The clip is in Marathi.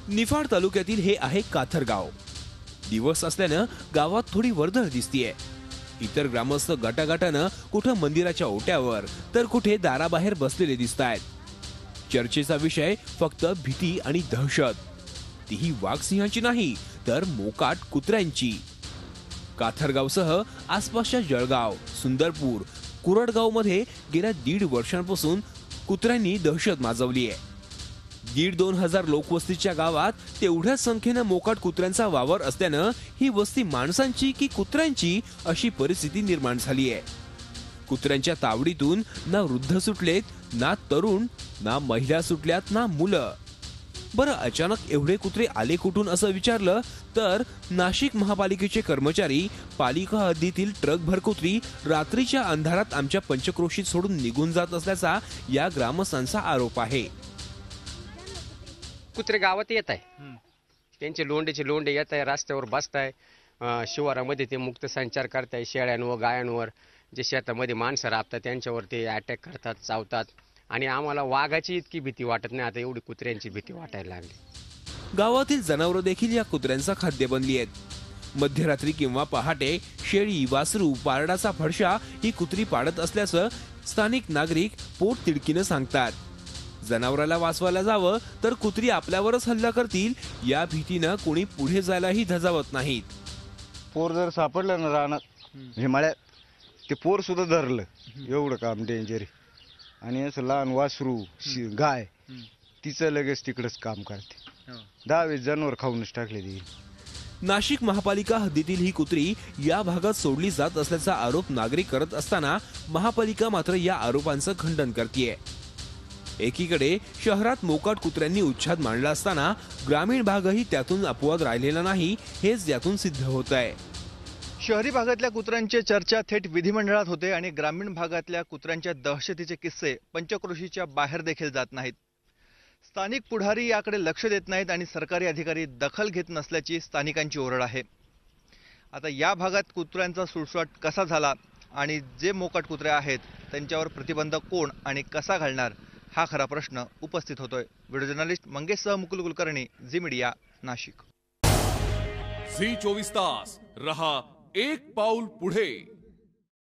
निफाड तालुक्यातील हे आहे काथरगाव। दिवस असल्यानं गावात थोडी वर्दळ दिसतीये। इतर ग्रामस्थ गटागटानं कुठं मंदिराच्या ओट्यावर तर कुठे दाराबाहेर बसलेले दिसतायत। चर्चेचा विषय फक्त भीती आणि दहशत, तीही वाघसिंहाची नाही तर मोकाट कुत्र्यांची। काथरगावसह आसपासच्या जळगाव, सुंदरपूर, कुरडगाव मध्ये गेल्या 1.5 वर्षांपासून कुत्र्यांनी दहशत माजवली आहे। 1,500-2 हजार लोकवस्तीच्या गावात तेवढ्याच संख्येनं मोकाट कुत्र्यांचा वावर असल्यानं ही वस्ती माणसांची की कुत्र्यांची अशी परिस्थिती निर्माण झाली आहे। कुत्र्यांच्या तावडीतून ना वृद्ध सुटलेत, ना तरुण, ना महिला सुटल्यात, ना मुलं। बरं, अचानक एवढे कुत्रे आले कुठून असं विचारलं तर नाशिक महापालिकेचे कर्मचारी पालिका हद्दीतील ट्रकभर कुत्री रात्रीच्या अंधारात आमच्या पंचक्रोशीत सोडून निघून जात असल्याचा या ग्रामस्थांचा आरोप आहे। कुत्रे गावात येत आहे, त्यांचे लोंडे येत आहे, रस्त्यावर बसताय, शिवारामध्ये ते मुक्त संचार करताय, शेळ्यांवर गायांवर, जे शेतामध्ये माणसं राबतात त्यांच्यावर ते अटॅक करतात, चावतात। आणि आम्हाला वाघाची इतकी भीती वाटत नाही, आता एवढी कुत्र्यांची भीती वाटायला लागली। गावातील जनावरं देखील या कुत्र्यांचा खाद्य बनली आहेत। मध्यरात्री किंवा पहाटे शेळी, वासरू, पारडाचा फडशा ही कुत्री पाडत असल्याचं स्थानिक नागरिक पोट तिडकीनं सांगतात। जनावराला वाचवायला जावं तर कुत्री आपल्यावरच हल्ला करतील या भीतीनं कोणी पुढे जायलाही धजावत नाहीत। पोर जर सापडलं ना रानात हिमालयात, ते पोर सुद्धा धरलं, एवढं काम डेंजर आहे। आणि असं लहान वासरू, गाय, तिचं लगेच तिकडच काम करते। 10-20 जनावर खाऊनच टाकले ती। नाशिक महापालिका हद्दीतील ही कुत्री या भागात सोडली जात असल्याचा आरोप नागरिक करत असताना महापालिका मात्र या आरोपांचं खंडन करतेय। एकीकडे शहरात मोकाट कुत्र्यांनी उच्छाद मांडला असताना ग्रामीण भागही त्यातून अपवाद राहिलेला नाही, हेच यातून सिद्ध होत आहे। शहरी भागातल्या कुत्र्यांची चर्चा थेट विधिमंडळात होते आणि ग्रामीण भागातल्या कुत्र्यांच्या दहशतीचे किस्से पंचक्रोशीच्या बाहेर देखील जात नाहीत। स्थानिक पुढारी याकडे लक्ष देत नाहीत आणि सरकारी अधिकारी दखल घेत नसल्याची स्थानिकांची ओरड आहे। आता या भागात कुत्र्यांचा सुळसुळाट कसा झाला आणि जे मोकाट कुत्रे आहेत त्यांच्यावर प्रतिबंध कोण आणि कसा घालणार, हा खरा प्रश्न उपस्थित होतोय। व्हिडिओ जर्नलिस्ट मंगेशसह Mukul Kulkarni, Zee media, Nashik. Zee 24 Taas रहा एक पाऊल पुढे।